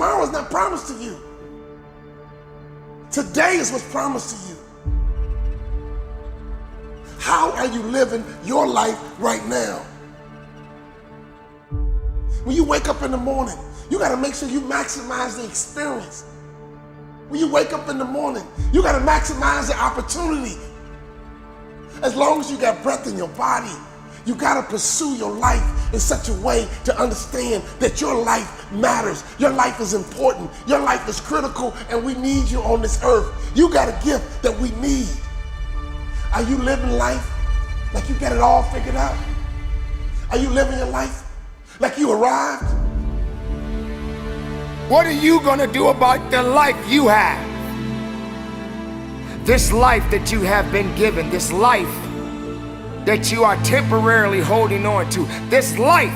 tomorrow is not promised to you. Today is what's promised to you. How are you living your life right now? When you wake up in the morning, you gotta make sure you maximize the experience. When you wake up in the morning, you gotta maximize the opportunity. As long as you got breath in your body, you gotta pursue your life in such a way to understand that your life matters. Your life is important. Your life is critical, and we need you on this earth. You got a gift that we need. Are you living life like you got it all figured out? Are you living your life like you arrived? What are you gonna do about the life you have? This life that you have been given, this life that you are temporarily holding on to, this life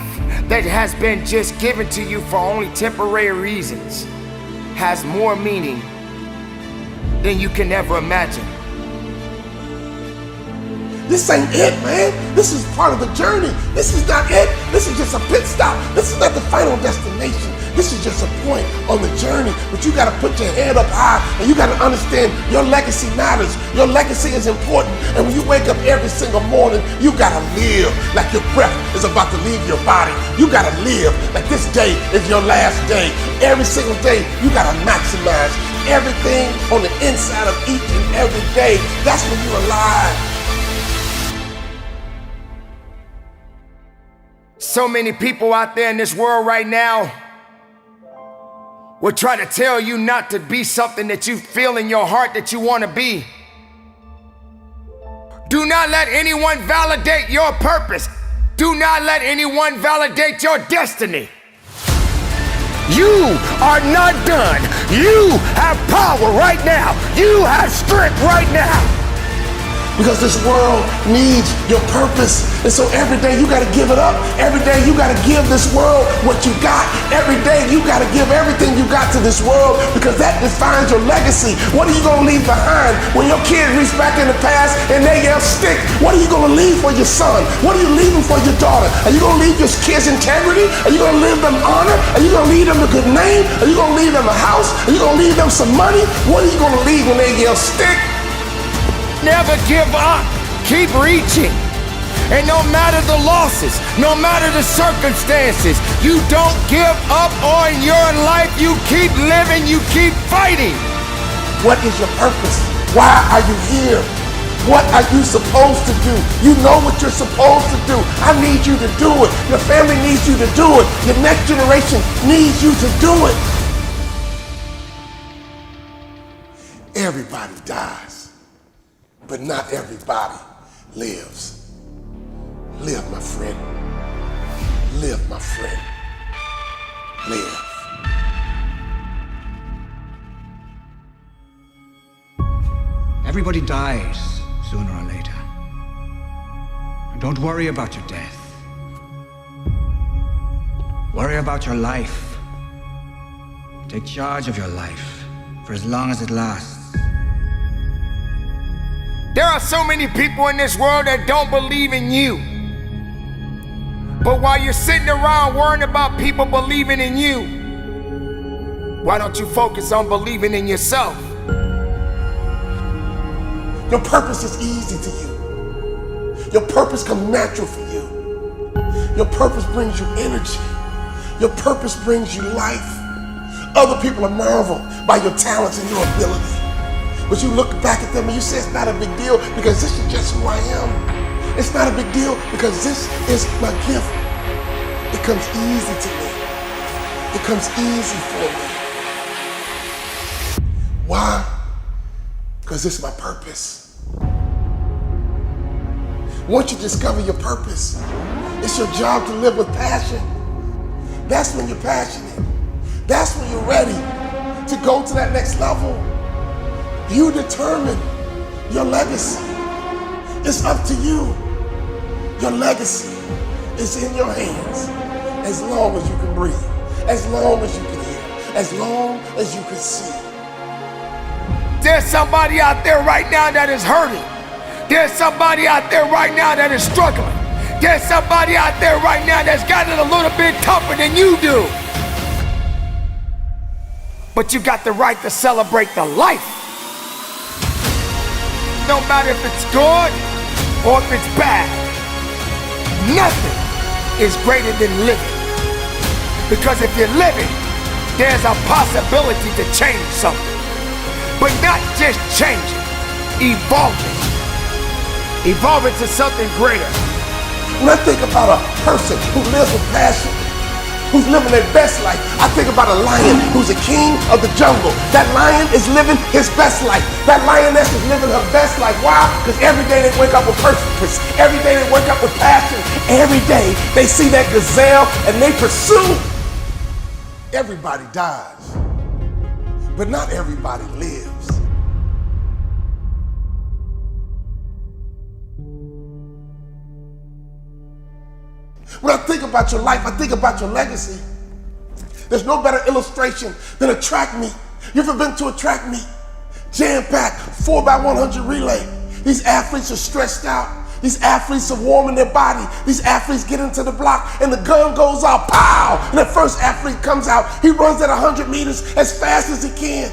that has been just given to you for only temporary reasons, has more meaning than you can ever imagine. This ain't it, man. This is part of the journey. This is not it. This is just a pit stop. This is not the final destination. This is just a point on the journey. But you got to put your head up high, and you got to understand your legacy matters. Your legacy is important. And when you wake up every single morning, you got to live like your breath is about to leave your body. You got to live like this day is your last day. Every single day, you got to maximize everything on the inside of each and every day. That's when you're alive. So many people out there in this world right now will try to tell you not to be something that you feel in your heart that you want to be. Do not let anyone validate your purpose. Do not let anyone validate your destiny. You are not done. You have power right now. You have strength right now. Because this world needs your purpose. And so every day you gotta give it up. Every day you gotta give this world what you got. Every day you gotta give everything you got to this world, because that defines your legacy. What are you gonna leave behind when your kids reach back in the past and they yell stick? What are you gonna leave for your son? What are you leaving for your daughter? Are you gonna leave your kids integrity? Are you gonna leave them honor? Are you gonna leave them a good name? Are you gonna leave them a house? Are you gonna leave them some money? What are you gonna leave when they yell stick? Never give up. Keep reaching. And no matter the losses, no matter the circumstances, you don't give up on your life. You keep living. You keep fighting. What is your purpose? Why are you here? What are you supposed to do? You know what you're supposed to do. I need you to do it. Your family needs you to do it. Your next generation needs you to do it. Everybody dies, but not everybody lives. Live, my friend. Live, my friend. Live. Everybody dies sooner or later. And don't worry about your death. Worry about your life. Take charge of your life for as long as it lasts. There are so many people in this world that don't believe in you. But while you're sitting around worrying about people believing in you, why don't you focus on believing in yourself? Your purpose is easy to you. Your purpose comes natural for you. Your purpose brings you energy. Your purpose brings you life. Other people are marveled by your talents and your ability. But you look back at them and you say it's not a big deal because this is just who I am. It's not a big deal because this is my gift. It comes easy to me. It comes easy for me. Why? Because it's my purpose. Once you discover your purpose, it's your job to live with passion. That's when you're passionate. That's when you're ready to go to that next level. You determine your legacy. It's up to you. Your legacy is in your hands as long as you can breathe, as long as you can hear, as long as you can see. There's somebody out there right now that is hurting. There's somebody out there right now that is struggling. There's somebody out there right now that's got it a little bit tougher than you do. but you got the right to celebrate the life. No matter if it's good or if it's bad, nothing is greater than living. Because if you're living, there's a possibility to change something. But not just changing, evolving. Evolving to something greater. When I think about a person who lives with passion, who's living their best life, I think about a lion who's a king of the jungle. That lion is living his best life. That lioness is living her best life. Why? Because every day they wake up with purpose. Every day they wake up with passion. Every day they see that gazelle and they pursue. Everybody dies, but not everybody lives. When I think about your life, I think about your legacy. There's no better illustration than a track meet. You ever been to a track meet? Jam-packed, 4x100 relay. These athletes are stressed out. These athletes are warming their body. These athletes get into the block and the gun goes off, pow! And the first athlete comes out. He runs at 100 meters as fast as he can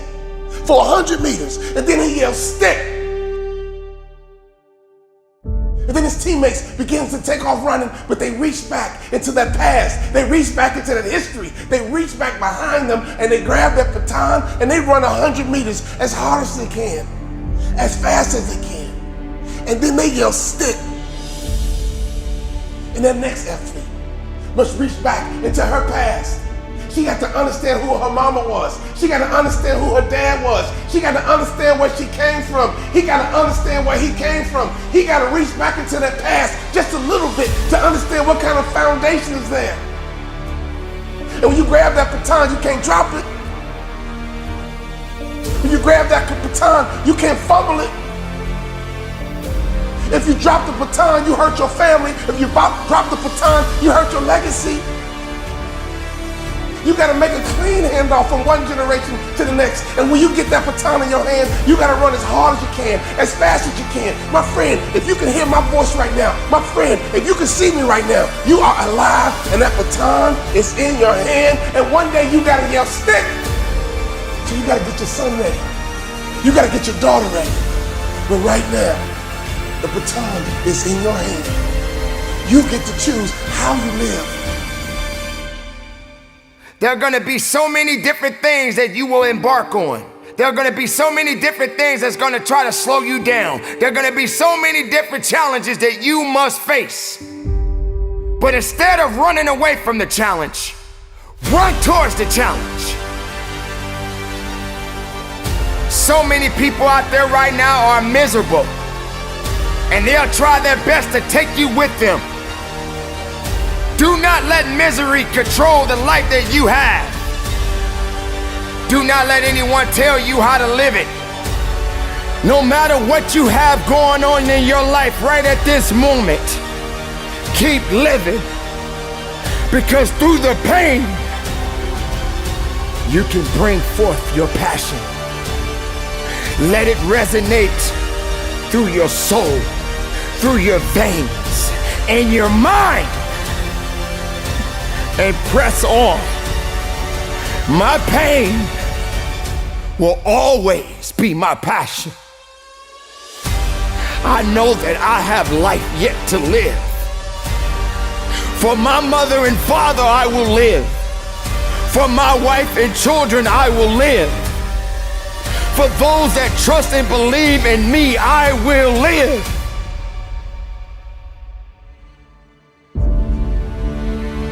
for 100 meters. And then he yells, stick! And then his teammates begin to take off running, but they reach back into that past. They reach back into that history. They reach back behind them and they grab that baton and they run 100 meters as hard as they can, as fast as they can. And then they yell, stick. And that next athlete must reach back into her past. She got to understand who her mama was. She got to understand who her dad was. She got to understand where she came from. He got to understand where he came from. He got to reach back into that past just a little bit to understand what kind of foundation is there. And when you grab that baton, you can't drop it. When you grab that baton, you can't fumble it. If you drop the baton, you hurt your family. If you drop the baton, you hurt your legacy. You gotta make a clean handoff from one generation to the next. And when you get that baton in your hand, you gotta run as hard as you can, as fast as you can. My friend, if you can hear my voice right now, my friend, if you can see me right now, you are alive and that baton is in your hand. And one day you gotta yell, stick. So you gotta get your son ready. You gotta get your daughter ready. But right now, the baton is in your hand. You get to choose how you live. There are going to be so many different things that you will embark on. There are going to be so many different things that's going to try to slow you down. There are going to be so many different challenges that you must face. But instead of running away from the challenge, run towards the challenge. So many people out there right now are miserable, and they'll try their best to take you with them. Do not let misery control the life that you have. Do not let anyone tell you how to live it. No matter what you have going on in your life right at this moment, keep living. Because through the pain, you can bring forth your passion. Let it resonate through your soul, through your veins, and your mind. And press on. My pain will always be my passion. I know that I have life yet to live. For my mother and father I will live. For my wife and children I will live. For those that trust and believe in me I will live.